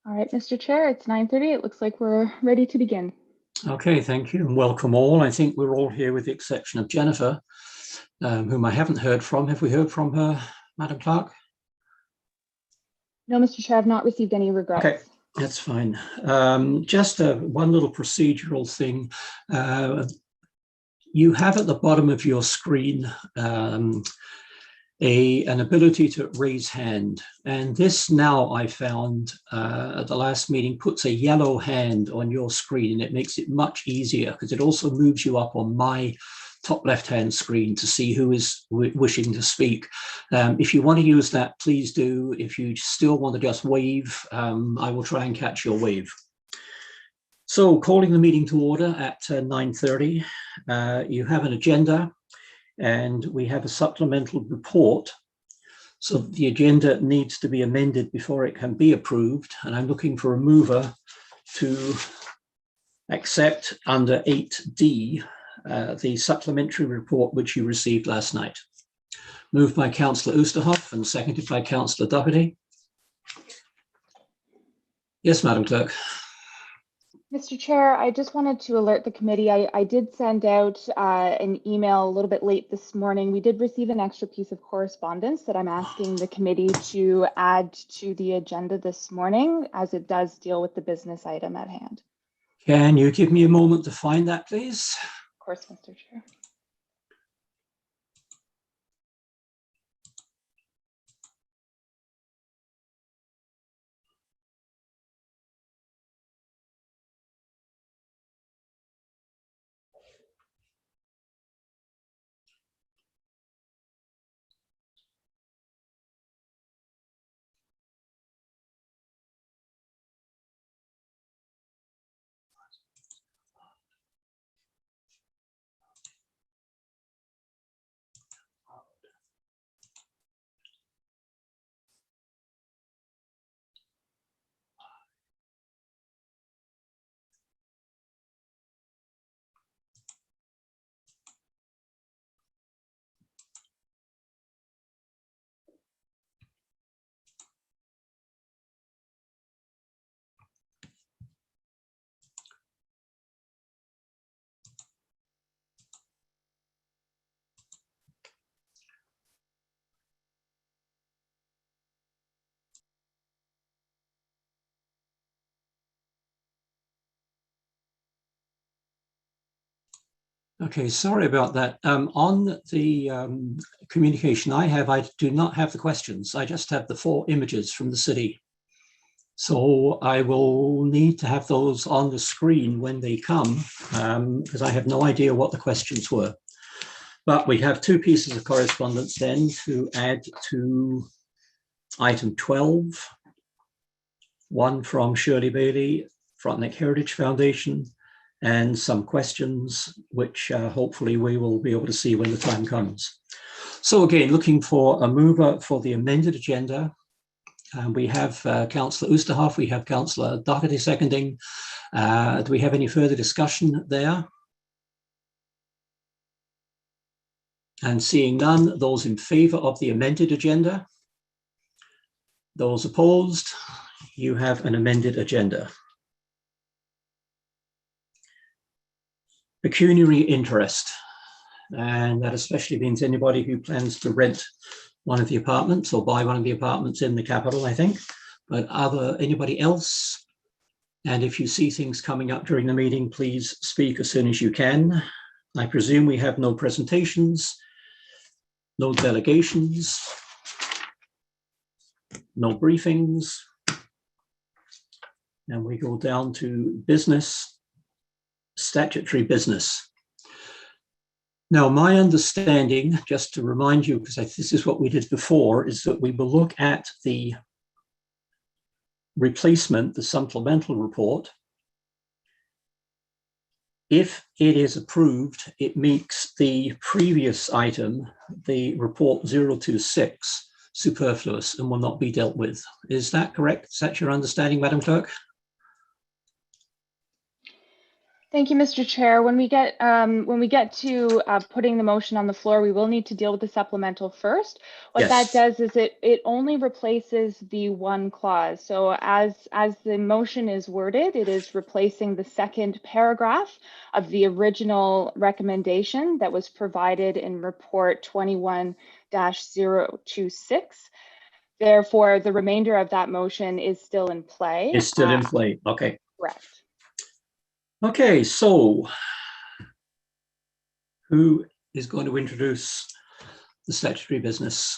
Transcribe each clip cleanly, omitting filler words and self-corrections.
All right, Mr. Chair, it's 9:30. It looks like we're ready to begin. Okay, thank you and welcome all. I think we're all here with the exception of Jennifer, whom I haven't heard from. Have we heard from her, Madam Clerk? No, Mr. Chair, I've not received any regrets. Okay, that's fine. Just one little procedural thing. You have at the bottom of your screen an ability to raise hand, and this now I found at the last meeting puts a yellow hand on your screen, and it makes it much easier because it also moves you up on my top left hand screen to see who is wishing to speak. If you want to use that, please do. If you still want to just wave, I will try and catch your wave. So calling the meeting to order at 9:30, you have an agenda and we have a supplemental report. So the agenda needs to be amended before it can be approved. And I'm looking for a mover to accept under 8D, the supplementary report which you received last night. Moved by Councillor Oosterhoff and seconded by Councillor Doherty. Yes, Madam Clerk. Mr. Chair, I just wanted to alert the committee. I did send out an email a little bit late this morning. We did receive an extra piece of correspondence that I'm asking the committee to add to the agenda this morning, as it does deal with the business item at hand. Can you give me a moment to find that, please? Of course, Mr. Chair. Okay, sorry about that. On the communication I have, I do not have the questions. I just have the 4 images from the city. So I will need to have those on the screen when they come, because I have no idea what the questions were. But we have 2 pieces of correspondence then to add to item 12. One from Shirley Bailey, Frontenac Heritage Foundation, and some questions which hopefully we will be able to see when the time comes. So again, looking for a mover for the amended agenda. We have Councillor Oosterhoff, we have Councillor Doherty seconding. Do we have any further discussion there? And seeing none, those in favour of the amended agenda? Those opposed? You have an amended agenda. Pecuniary interest, and that especially means anybody who plans to rent one of the apartments or buy one of the apartments in the capital, I think, but anybody else? And if you see things coming up during the meeting, please speak as soon as you can. I presume we have no presentations, no delegations, no briefings, and we go down to business. Statutory business. Now, my understanding, just to remind you, because this is what we did before, is that we will look at the replacement, the supplemental report. If it is approved, it makes the previous item, the report 026, superfluous and will not be dealt with. Is that correct? Is that your understanding, Madam Clerk? Thank you, Mr. Chair. When we get to putting the motion on the floor, we will need to deal with the supplemental first. What that Yes, does is it only replaces the one clause. So as the motion is worded, it is replacing the second paragraph of the original recommendation that was provided in report 21-026. Therefore, the remainder of that motion is still in play. it's still in play. Okay. Correct. Okay, so who is going to introduce the statutory business?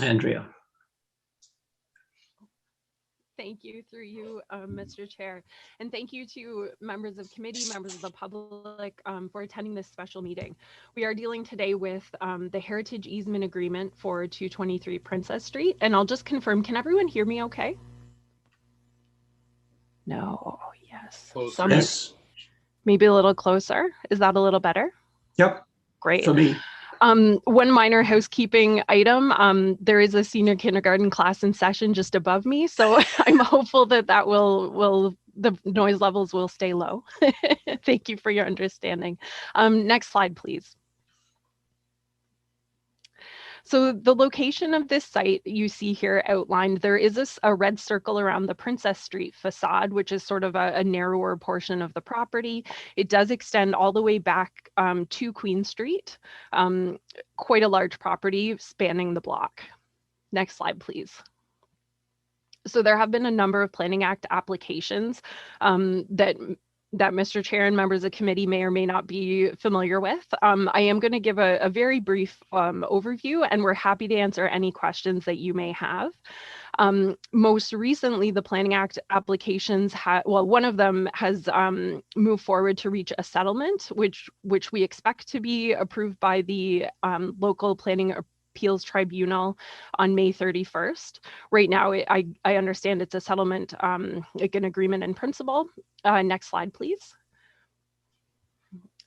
Andrea. Thank you through you, Mr. Chair. And thank you to members of committee, members of the public for attending this special meeting. We are dealing today with the Heritage Easement Agreement for 223 Princess Street. And I'll just confirm, can everyone hear me okay? No, yes. Yes. Maybe a little closer. Is that a little better? Yep. Great. For me. One minor housekeeping item, there is a senior kindergarten class in session just above me, so I'm hopeful that the noise levels will stay low. Thank you for your understanding. Next slide, please. So the location of this site you see here outlined, there is a red circle around the Princess Street facade, which is sort of a narrower portion of the property. It does extend all the way back to Queen Street, quite a large property spanning the block. Next slide, please. So there have been a number of Planning Act applications that Mr. Chair and members of committee may or may not be familiar with. I am going to give a very brief overview, and we're happy to answer any questions that you may have. Most recently, the Planning Act applications one of them has moved forward to reach a settlement, which we expect to be approved by the local planning Appeals Tribunal on May 31st. Right now, I understand it's a settlement, like an agreement in principle. Next slide, please.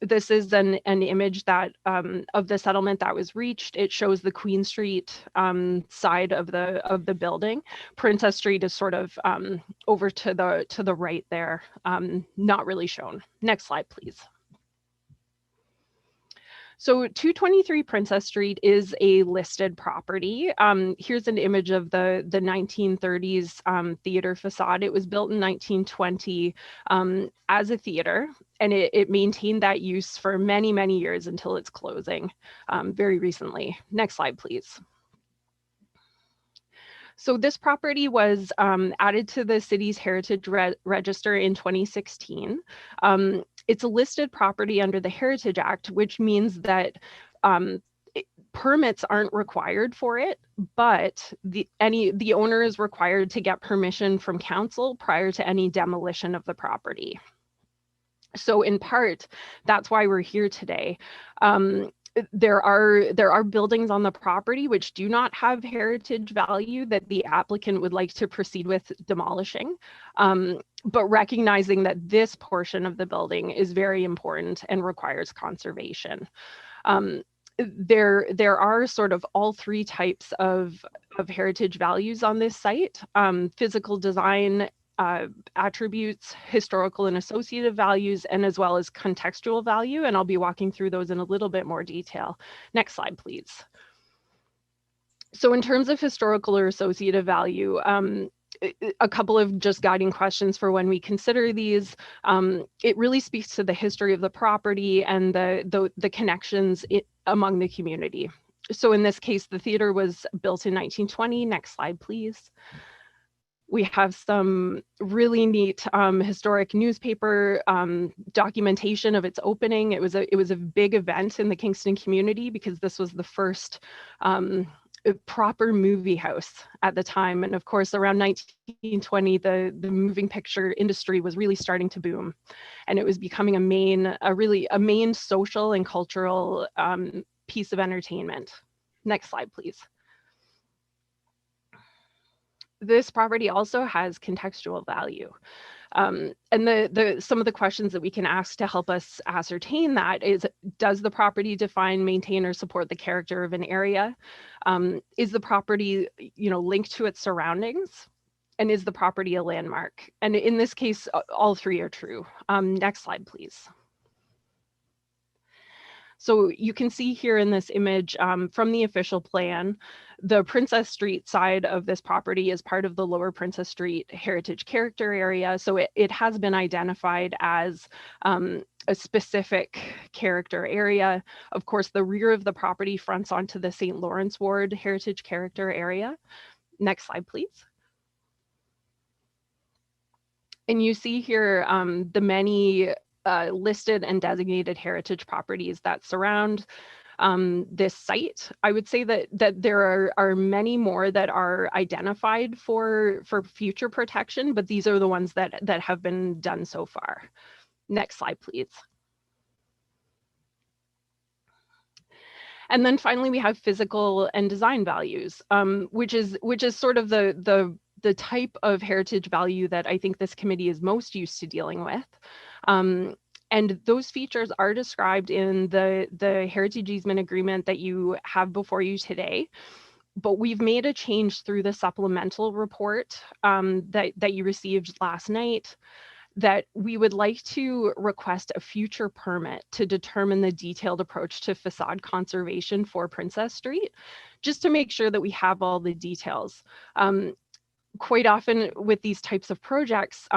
This is an image that of the settlement that was reached. It shows the Queen Street side of the building. Princess Street is sort of over to the right there, not really shown. Next slide, please. So 223 Princess Street is a listed property. Here's an image of the 1930s theater facade. It was built in 1920 as a theater, and it maintained that use for many, many years until its closing very recently. Next slide, please. So this property was added to the city's heritage register in 2016. It's a listed property under the Heritage Act, which means that permits aren't required for it, but the owner is required to get permission from council prior to any demolition of the property. So in part, that's why we're here today. There are buildings on the property which do not have heritage value that the applicant would like to proceed with demolishing, but recognizing that this portion of the building is very important and requires conservation. There are sort of all three types of heritage values on this site: physical design, attributes, historical and associative values, and as well as contextual value. And I'll be walking through those in a little bit more detail. Next slide, please. So in terms of historical or associative value, a couple of just guiding questions for when we consider these. It really speaks to the history of the property and the connections among the community. So in this case, the theater was built in 1920. Next slide, please. We have some really neat historic newspaper documentation of its opening. It was a big event in the Kingston community because this was the first proper movie house at the time. And of course, around 1920, the moving picture industry was really starting to boom, and it was becoming a main social and cultural piece of entertainment. Next slide, please. This property also has contextual value. And some of the questions that we can ask to help us ascertain that is, does the property define, maintain, or support the character of an area? Is the property, linked to its surroundings? And is the property a landmark? And in this case, all three are true. Next slide, please. So you can see here in this image from the official plan, the Princess Street side of this property is part of the Lower Princess Street Heritage Character Area. So it has been identified as a specific character area. Of course, the rear of the property fronts onto the St. Lawrence Ward Heritage Character Area. Next slide, please. And you see here the many listed and designated heritage properties that surround this site. I would say that there are many more that are identified for future protection, but these are the ones that have been done so far. Next slide, please. And then finally, we have physical and design values, which is sort of the type of heritage value that I think this committee is most used to dealing with. And those features are described in the heritage easement agreement that you have before you today. But we've made a change through the supplemental report that you received last night, that we would like to request a future permit to determine the detailed approach to facade conservation for Princess Street, just to make sure that we have all the details. Quite often with these types of projects,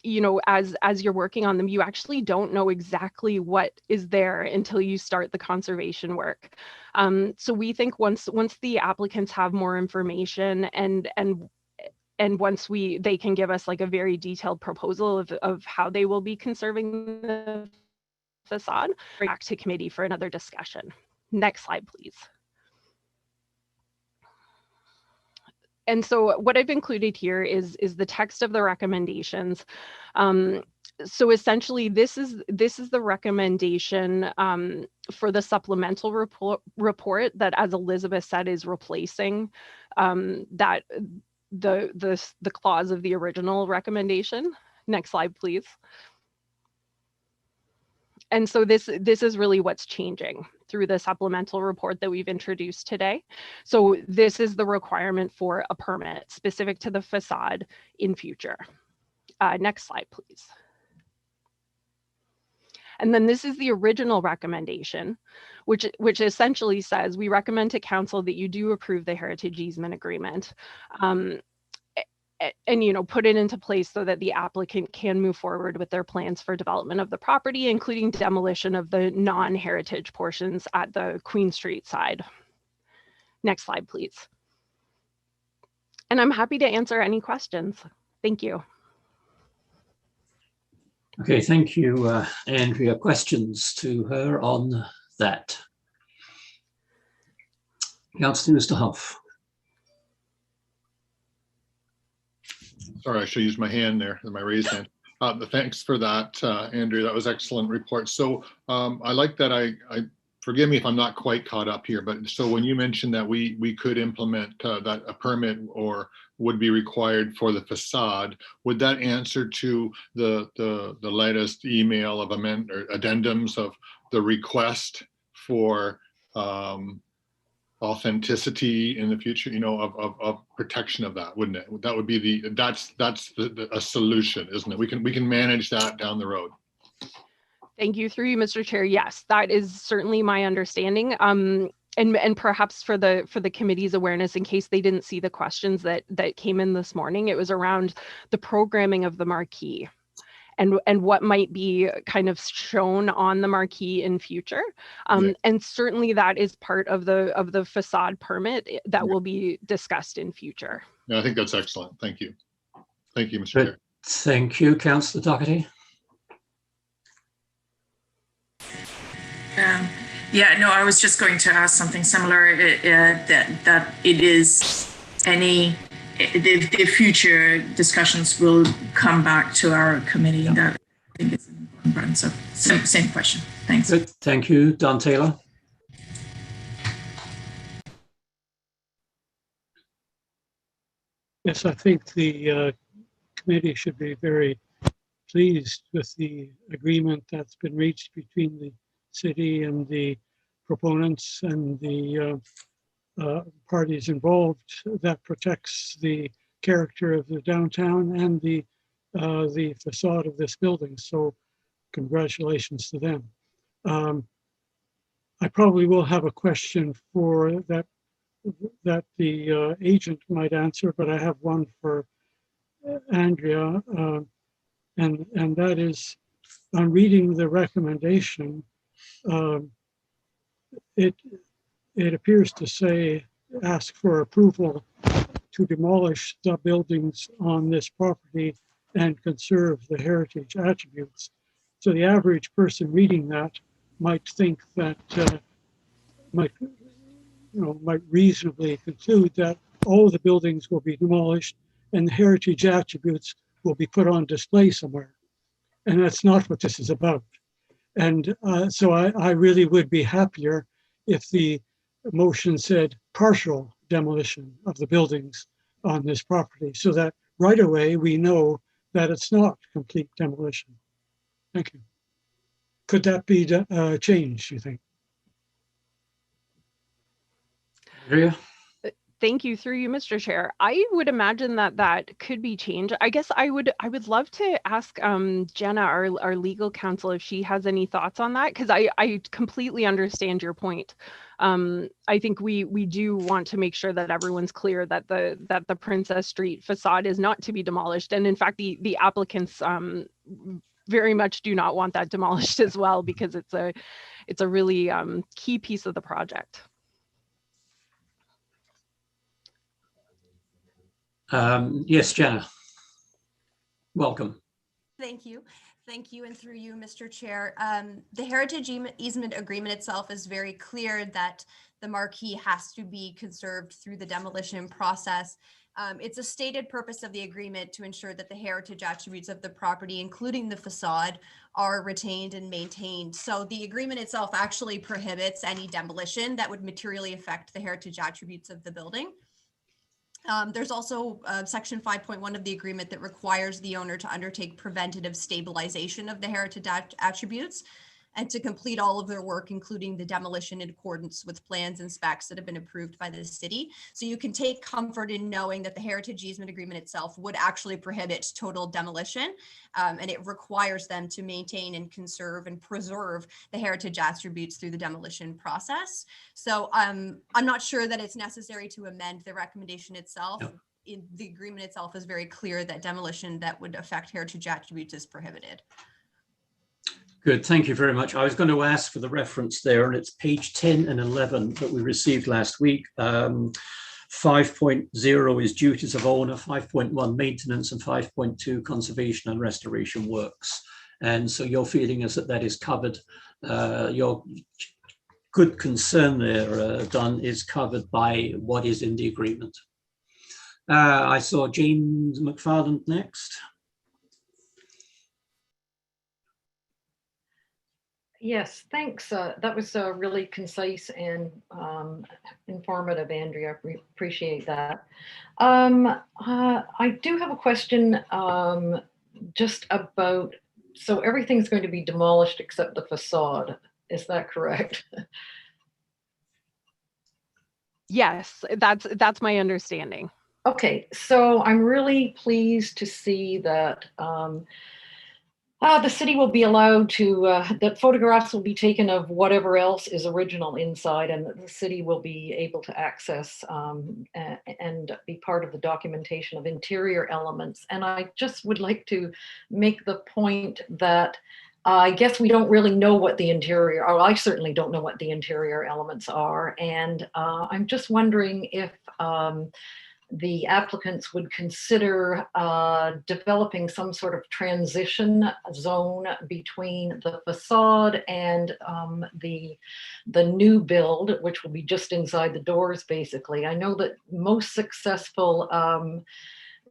you know, as you're working on them, you actually don't know exactly what is there until you start the conservation work. So we think once the applicants have more information and once they can give us like a very detailed proposal of how they will be conserving the facade, back to committee for another discussion. Next slide, please. And so what I've included here is the text of the recommendations. So essentially, this is the recommendation for the supplemental report that, as Elizabeth said, is replacing that the clause of the original recommendation. Next slide, please. And so this is really what's changing through the supplemental report that we've introduced today. So this is the requirement for a permit specific to the facade in future. Next slide, please. And then this is the original recommendation, which essentially says we recommend to council that you do approve the heritage easement agreement. And, you know, put it into place so that the applicant can move forward with their plans for development of the property, including demolition of the non-heritage portions at the Queen Street side. Next slide, please. And I'm happy to answer any questions. Thank you. Okay, thank you, Andrea. Questions to her on that? Councillor Mr. Huff. Sorry, I should use my hand there, my raised hand. Thanks for that, Andrea. That was excellent report. So I like that. I forgive me if I'm not quite caught up here, but so when you mentioned that we could implement that a permit or would be required for the facade, would that answer to the latest email of addendums of the request for authenticity in the future, you know, of protection of that, wouldn't it? That would be that's a solution, isn't it? We can manage that down the road. Thank you, through you, Mr. Chair. Yes, that is certainly my understanding. And perhaps for the committee's awareness, in case they didn't see the questions that came in this morning, it was around the programming of the marquee and what might be kind of shown on the marquee in future. And certainly that is part of the facade permit that will be discussed in future. Yeah, I think that's excellent. Thank you. Thank you, Mr. Chair. Thank you, Councillor Doherty. Yeah, no, I was just going to ask something similar, that it is the future discussions will come back to our committee. Yeah. That I think is an important. So same question. Thanks. Good. Thank you, Don Taylor. Yes, I think the committee should be very pleased with the agreement that's been reached between the city and the proponents and the parties involved that protects the character of the downtown and the facade of this building. So congratulations to them. I probably will have a question for that the agent might answer, but I have one for Andrea, and that is, on reading the recommendation, it appears to say, ask for approval to demolish the buildings on this property and conserve the heritage attributes. So the average person reading that might think that, might reasonably conclude that all the buildings will be demolished and the heritage attributes will be put on display somewhere. And that's not what this is about. And so I really would be happier if the motion said partial demolition of the buildings on this property, so that right away we know that it's not complete demolition. Thank you. Could that be changed, you think? Andrea? Thank you, through you, Mr. Chair. I would imagine that that could be changed. I guess I would love to ask Jenna, our legal counsel, if she has any thoughts on that, because I completely understand your point. I think we do want to make sure that everyone's clear that the Princess Street facade is not to be demolished, and in fact the applicants very much do not want that demolished as well, because it's a really key piece of the project. Yes, Jenna. Welcome. Thank you. Thank you, and through you, Mr. Chair. The heritage easement agreement itself is very clear that the marquee has to be conserved through the demolition process. It's a stated purpose of the agreement to ensure that the heritage attributes of the property, including the facade, are retained and maintained. So the agreement itself actually prohibits any demolition that would materially affect the heritage attributes of the building. There's also section 5.1 of the agreement that requires the owner to undertake preventative stabilization of the heritage attributes and to complete all of their work, including the demolition in accordance with plans and specs that have been approved by the city. So you can take comfort in knowing that the heritage easement agreement itself would actually prohibit total demolition, and it requires them to maintain and conserve and preserve the heritage attributes through the demolition process. So I'm not sure that it's necessary to amend the recommendation itself. No. In the agreement itself is very clear that demolition that would affect heritage attributes is prohibited. Good, thank you very much. I was going to ask for the reference there, and it's page 10 and 11 that we received last week. 5.0 is duties of owner, 5.1 maintenance, and 5.2 conservation and restoration works. And so your feeling is that that is covered. Your good concern there, Don, is covered by what is in the agreement. I saw James McFarland next. Yes, thanks. That was really concise and informative, Andrea. Appreciate that. I do have a question just about, so everything's going to be demolished except the facade. Is that correct? Yes, that's my understanding. Okay, so I'm really pleased to see that the city will be allowed to, that photographs will be taken of whatever else is original inside, and that the city will be able to access and be part of the documentation of interior elements. And I just would like to make the point that I guess we don't really know what the interior, or I certainly don't know what the interior elements are. And I'm just wondering if the applicants would consider developing some sort of transition zone between the facade and the new build, which will be just inside the doors, basically. I know that most successful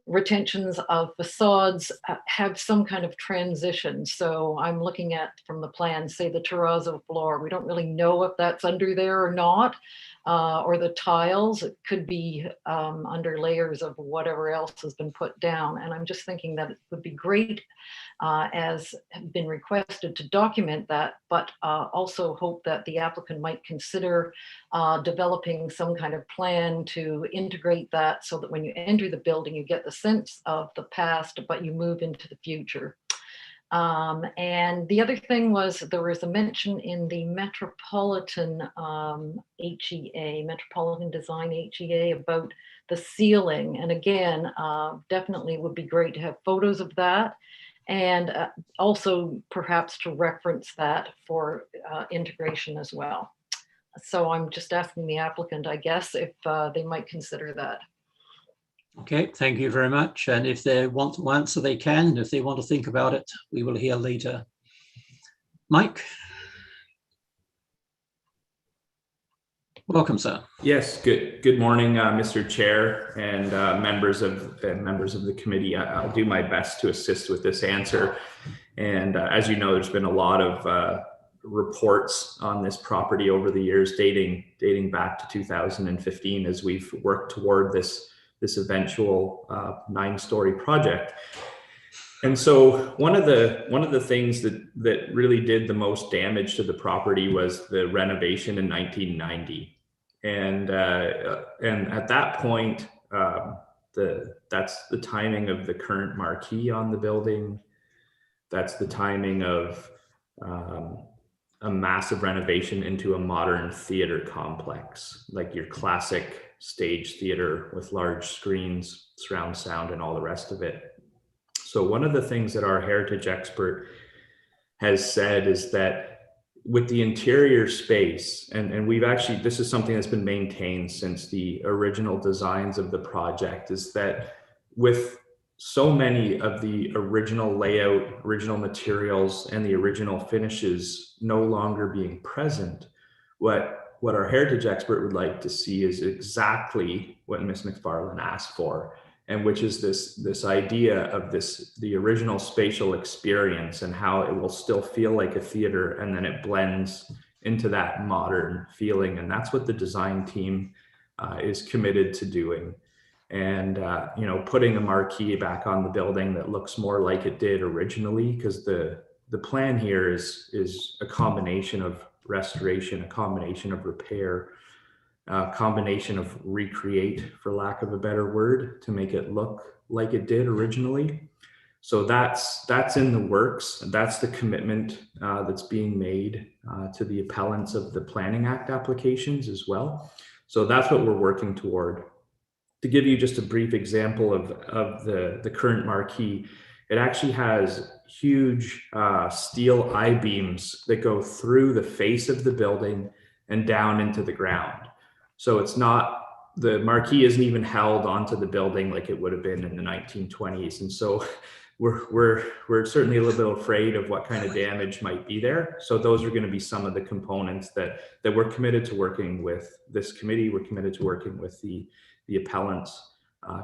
retentions of facades have some kind of transition. So I'm looking at, from the plan, say the terrazzo floor. We don't really know if that's under there or not, or the tiles. It could be under layers of whatever else has been put down. And I'm just thinking that it would be great as have been requested to document that, but also hope that the applicant might consider developing some kind of plan to integrate that so that when you enter the building, you get the sense of the past, but you move into the future. And the other thing was there was a mention in the Metropolitan HEA, Metropolitan Design HEA, about the ceiling. And again, definitely would be great to have photos of that, and also perhaps to reference that for integration as well. So I'm just asking the applicant, I guess, if they might consider that. Okay, thank you very much. And if they want to answer, they can. And if they want to think about it, we will hear later. Mike? Welcome, sir. Yes, good morning, Mr. Chair and members of the committee. I'll do my best to assist with this answer. And as you know, there's been a lot of reports on this property over the years, dating back to 2015, as we've worked toward this eventual 9-story project. And so one of the things that really did the most damage to the property was the renovation in 1990. And at that point, that's the timing of the current marquee on the building. That's the timing of a massive renovation into a modern theater complex, like your classic stage theater with large screens, surround sound, and all the rest of it. So one of the things that our heritage expert has said is that with the interior space, and we've actually, this is something that's been maintained since the original designs of the project, is that with so many of the original layout, original materials, and the original finishes no longer being present, what our heritage expert would like to see is exactly what Ms. McFarland asked for, and which is this idea of the original spatial experience and how it will still feel like a theater, and then it blends into that modern feeling. And that's what the design team is committed to doing. And putting a marquee back on the building that looks more like it did originally, because the plan here is a combination of restoration, a combination of repair, a combination of recreate, for lack of a better word, to make it look like it did originally. So that's in the works. And that's the commitment that's being made to the appellants of the Planning Act applications as well. So that's what we're working toward. To give you just a brief example of the current marquee, it actually has huge steel I-beams that go through the face of the building and down into the ground. So it's not, the marquee isn't even held onto the building like it would have been in the 1920s. And so we're certainly a little bit afraid of what kind of damage might be there. So those are going to be some of the components that we're committed to working with this committee. We're committed to working with the appellants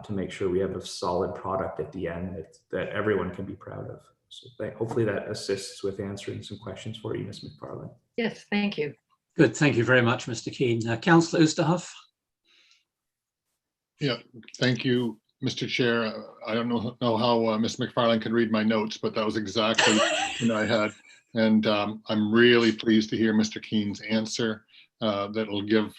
to make sure we have a solid product at the end that everyone can be proud of. So hopefully that assists with answering some questions for you, Ms. McFarland. Yes, thank you. Good, thank you very much, Mr. Keane. Councillor Oosterhoff. Yeah, thank you, Mr. Chair. I don't know how Ms. McFarland can read my notes, but that was exactly what I had. And I'm really pleased to hear Mr. Keane's answer that will give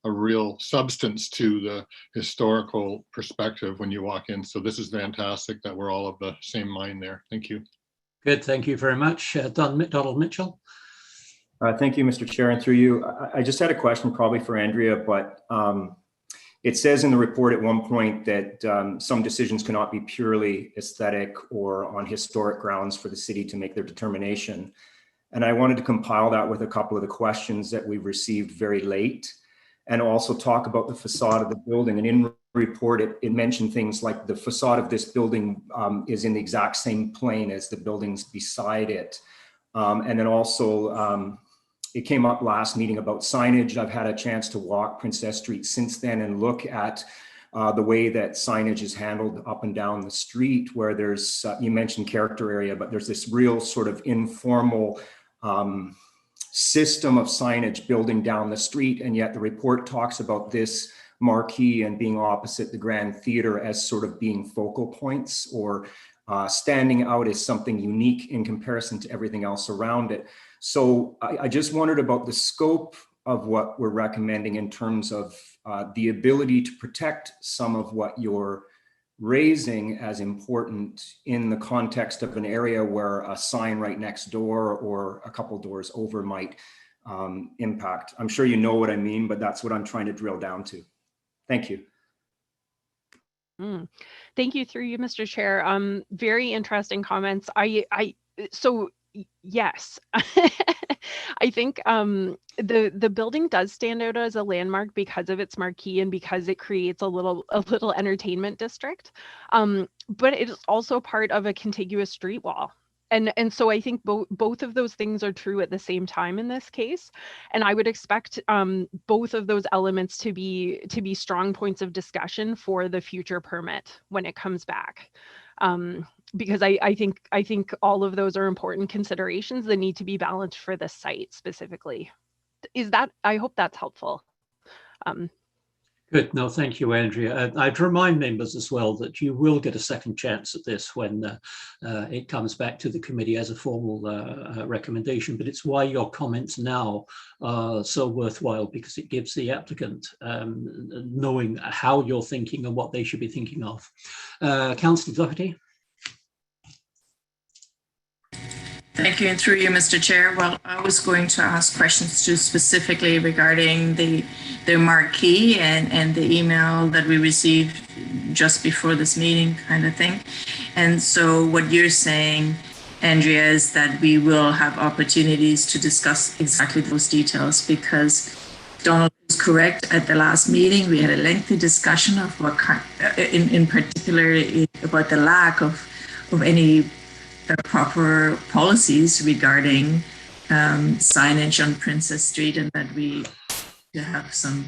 a real substance to the historical perspective when you walk in. So this is fantastic that we're all of the same mind there. Thank you. Good, thank you very much. Donald Mitchell. Thank you, Mr. Chair, and through you. I just had a question probably for Andrea, but it says in the report at one point that some decisions cannot be purely aesthetic or on historic grounds for the city to make their determination. And I wanted to compile that with a couple of the questions that we've received very late, and also talk about the facade of the building. And in the report, it mentioned things like the facade of this building is in the exact same plane as the buildings beside it. And then also, it came up last meeting about signage. I've had a chance to walk Princess Street since then and look at the way that signage is handled up and down the street, where there's, you mentioned character area, but there's this real sort of informal system of signage building down the street. And yet the report talks about this marquee and being opposite the Grand Theater as sort of being focal points or standing out as something unique in comparison to everything else around it. So I just wondered about the scope of what we're recommending in terms of the ability to protect some of what you're raising as important in the context of an area where a sign right next door or a couple doors over might impact. I'm sure you know what I mean, but that's what I'm trying to drill down to. Thank you. Thank you, through you, Mr. Chair. Very interesting comments. So yes, I think the building does stand out as a landmark because of its marquee and because it creates a little entertainment district. But it is also part of a contiguous street wall. And so I think both of those things are true at the same time in this case. And I would expect both of those elements to be strong points of discussion for the future permit when it comes back. Because I think all of those are important considerations that need to be balanced for the site specifically. I hope that's helpful. Good. No, thank you, Andrea. I'd remind members as well that you will get a second chance at this when it comes back to the committee as a formal recommendation, but it's why your comments now are so worthwhile, because it gives the applicant knowing how you're thinking and what they should be thinking of. Councillor Doherty. Thank you, and through you, Mr. Chair. Well, I was going to ask questions too, specifically regarding the marquee and the email that we received just before this meeting, kind of thing. And so what you're saying, Andrea, is that we will have opportunities to discuss exactly those details, because Donald is correct. At the last meeting, we had a lengthy discussion of what kind, in particular, about the lack of any proper policies regarding signage on Princess Street, and that we have some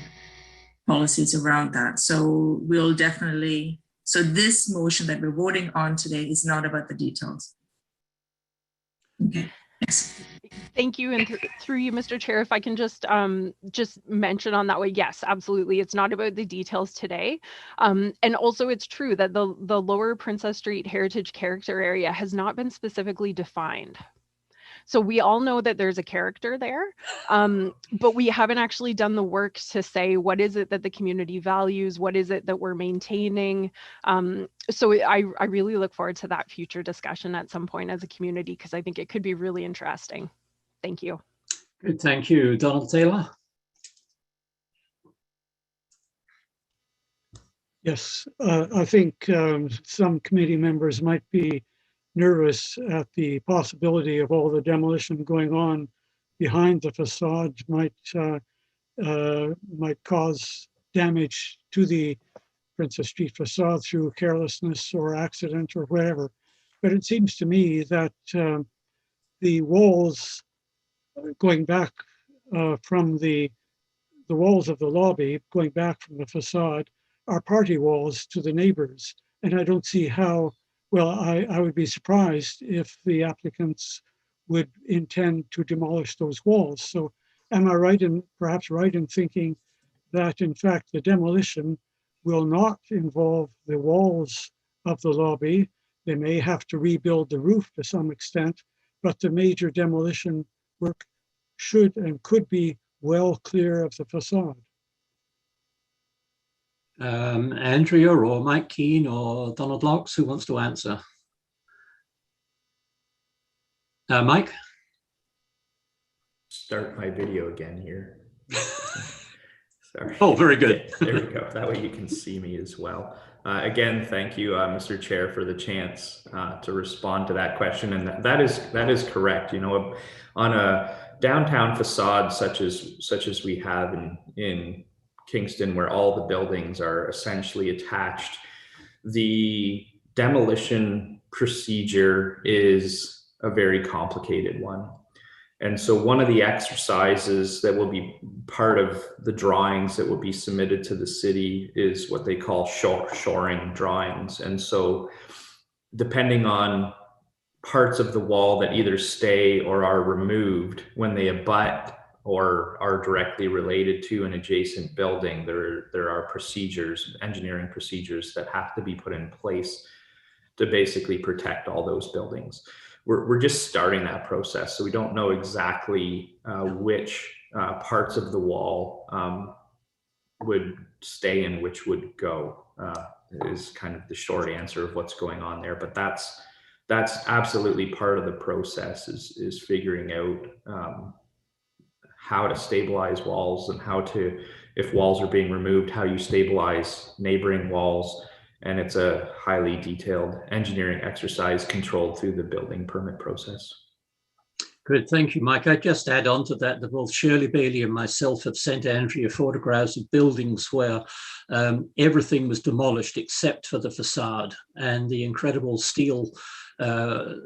policies around that. So we'll definitely, so this motion that we're voting on today is not about the details. Okay, thanks. Thank you, and through you, Mr. Chair, if I can just mention on that way, yes, absolutely. It's not about the details today. And also it's true that the lower Princess Street Heritage Character Area has not been specifically defined. So we all know that there's a character there, but we haven't actually done the work to say, what is it that the community values? What is it that we're maintaining? So I really look forward to that future discussion at some point as a community, because I think it could be really interesting. Thank you. Good, thank you. Donald Taylor. Yes, I think some committee members might be nervous at the possibility of all the demolition going on behind the facade might cause damage to the Princess Street facade through carelessness or accident or whatever. But it seems to me that the walls going back from the walls of the lobby, going back from the facade, are party walls to the neighbors. And I don't see how, well, I would be surprised if the applicants would intend to demolish those walls. So am I right in, perhaps right in thinking that in fact the demolition will not involve the walls of the lobby? They may have to rebuild the roof to some extent, but the major demolition work should and could be well clear of the facade. Andrea or Mike Keane or Donald Locks, who wants to answer? Mike? Start my video again here. Sorry. Oh, very good. There we go. That way you can see me as well. Again, thank you, Mr. Chair, for the chance to respond to that question. And that is correct. You know, on a downtown facade such as we have in Kingston, where all the buildings are essentially attached, the demolition procedure is a very complicated one. And so one of the exercises that will be part of the drawings that will be submitted to the city is what they call shoring drawings. And so depending on parts of the wall that either stay or are removed when they abut or are directly related to an adjacent building, there are procedures, engineering procedures that have to be put in place to basically protect all those buildings. We're just starting that process, so we don't know exactly which parts of the wall would stay and which would go, is kind of the short answer of what's going on there. But that's absolutely part of the process, is figuring out how to stabilize walls, and how to, if walls are being removed, how you stabilize neighboring walls. And it's a highly detailed engineering exercise controlled through the building permit process. Good, thank you, Mike. I'd just add on to that both Shirley Bailey and myself have sent Andrea photographs of buildings where everything was demolished except for the facade, and the incredible steel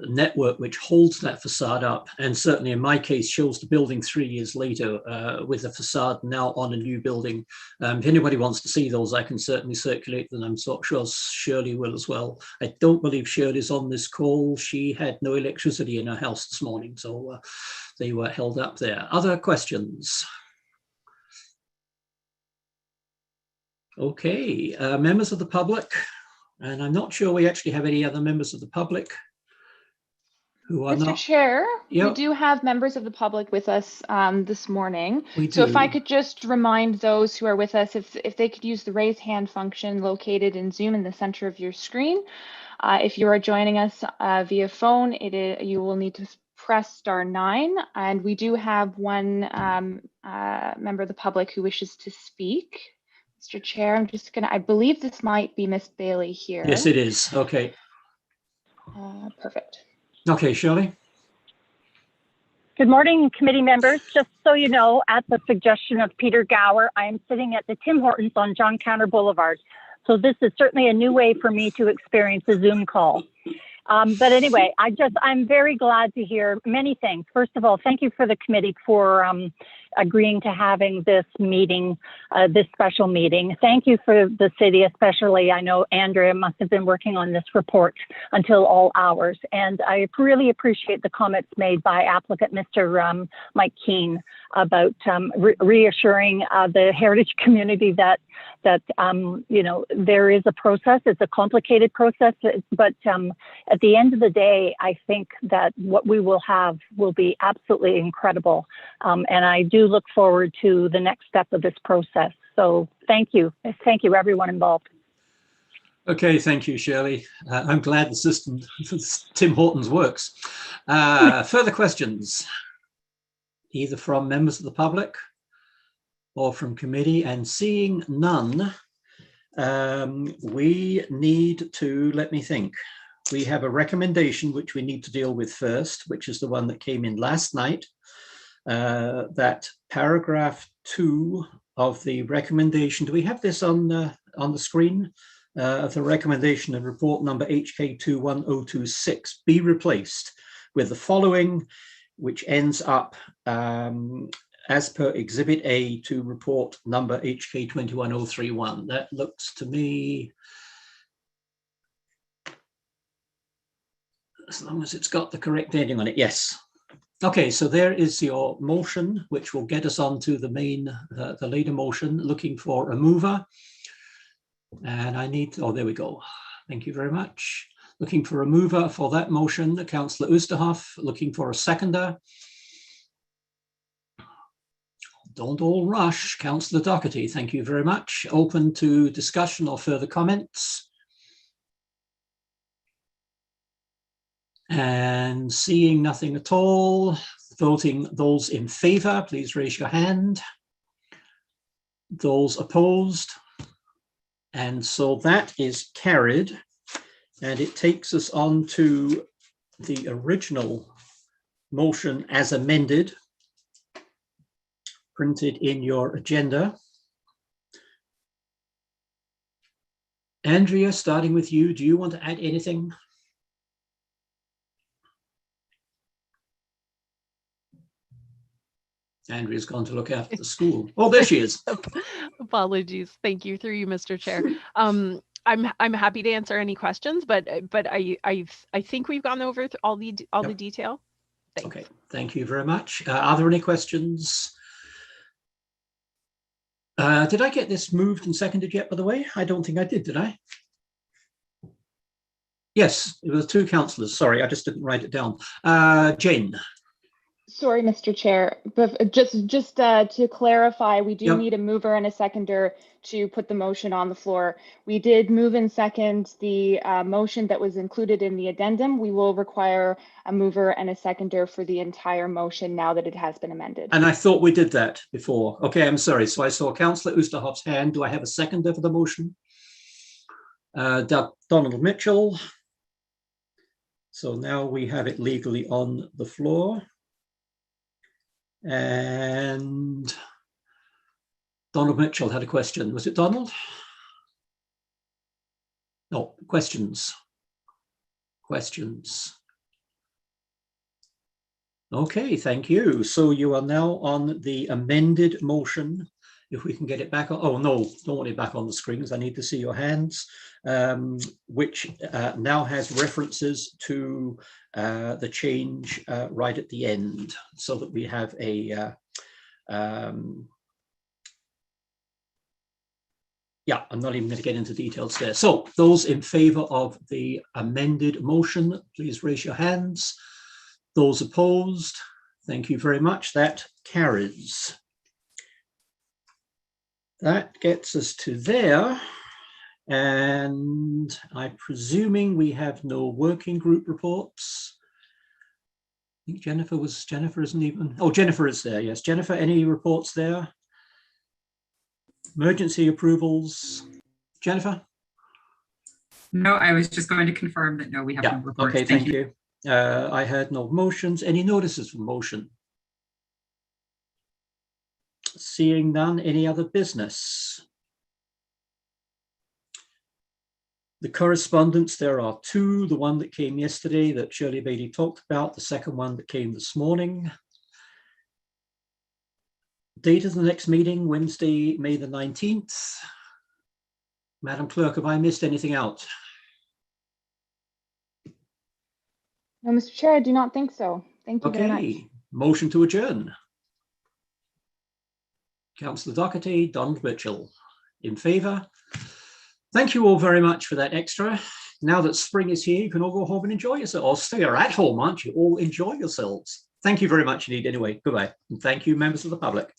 network which holds that facade up, and certainly in my case shows the building 3 years later with the facade now on a new building. If anybody wants to see those, I can certainly circulate them. I'm so sure Shirley will as well. I don't believe Shirley's on this call. She had no electricity in her house this morning, so they were held up there. Other questions? Okay, members of the public, and I'm not sure we actually have any other members of the public who are Mr. not. Chair, Yep. we do have members of the public with us this morning. We So if I do. could just remind those who are with us, if they could use the raise hand function located in Zoom in the center of your screen. If you are joining us via phone, you will need to press *9, and we do have one member of the public who wishes to speak. Mr. Chair, I'm just gonna, I believe this might be Miss Bailey here. Yes, it is. Okay. Perfect. Okay, Shirley. Good morning, committee members. Just so you know, at the suggestion of Peter Gower, I am sitting at the Tim Hortons on John Counter Boulevard. So this is certainly a new way for me to experience a Zoom call. But anyway, I'm very glad to hear many things. First of all, thank you for the committee for agreeing to having this meeting, this special meeting. Thank you for the city, especially. I know Andrea must have been working on this report until all hours. And I really appreciate the comments made by applicant Mr. Mike Keane about reassuring the heritage community that you know, there is a process. It's a complicated process, but at the end of the day, I think that what we will have will be absolutely incredible. And I do look forward to the next step of this process. So thank you. Thank you, everyone involved. Okay, thank you, Shirley. I'm glad the system for Tim Hortons works. Further questions, either from members of the public or from committee? And seeing none, we need to, let me think. We have a recommendation which we need to deal with first, which is the one that came in last night. That paragraph 2 of the recommendation. Do we have this on the screen? Of the recommendation of report number HK21026 be replaced with the following, which ends up as per Exhibit A to report number HK21031. That looks to me, as long as it's got the correct ending on it, yes. Okay, so there is your motion, which will get us on to the main, the later motion, looking for a mover. And I need, oh, there we go. Thank you very much. Looking for a mover for that motion, Councillor Oosterhoff. Looking for a seconder. Don't all rush, Councillor Doherty. Thank you very much. Open to discussion or further comments. And seeing nothing at all, voting those in favour, please raise your hand. Those opposed. And so that is carried, and it takes us on to the original motion as amended, printed in your agenda. Andrea, starting with you, do you want to add anything? Andrea's gone to look after the school. Oh, there she is. Apologies. Thank you, through you, Mr. Chair. I'm happy to answer any questions, but I think we've gone over all the detail. Thanks. Okay, thank you very much. Are there any questions? Did I get this moved and seconded yet, by the way? I don't think I did I? Yes, it was 2 councillors. Sorry, I just didn't write it down. Jane. Sorry, Mr. Chair, but just to clarify, we do Yep. need a mover and a seconder to put the motion on the floor. We did move and second the motion that was included in the addendum. We will require a mover and a seconder for the entire motion now that it has been amended. And I thought we did that before. Okay, I'm sorry. So I saw Councillor Oosterhoff's hand. Do I have a seconder for the motion? Donald Mitchell. So now we have it legally on the floor. And Donald Mitchell had a question. Was it Donald? No, questions. Questions. Okay, thank you. So you are now on the amended motion. If we can get it back on, oh no, don't want it back on the screen because I need to see your hands, which now has references to the change right at the end, so that we have a, yeah, I'm not even going to get into details there. So those in favor of the amended motion, please raise your hands. Those opposed, thank you very much. That carries. That gets us to there. And I'm presuming we have no working group reports. I think Jennifer isn't even, oh, Jennifer is there, yes. Jennifer, any reports there? Emergency approvals? Jennifer? No, I was just going to confirm that no, we have no reports. Okay, thank you. I had no motions. Any notices for motion? Seeing none, any other business? The correspondence, there are 2. The one that came yesterday that Shirley Bailey talked about, the second one that came this morning. Date of the next meeting, Wednesday, May the 19th. Madam Clerk, have I missed anything out? No, Mr. Chair, I do not think so. Thank you very much. Okay, motion to adjourn. Councillor Doherty, Donald Mitchell, in favour. Thank you all very much for that extra. Now that spring is here, you can all go home and enjoy yourself, or stay at home, aren't you? All enjoy yourselves. Thank you very much indeed anyway. Goodbye. And thank you, members of the public.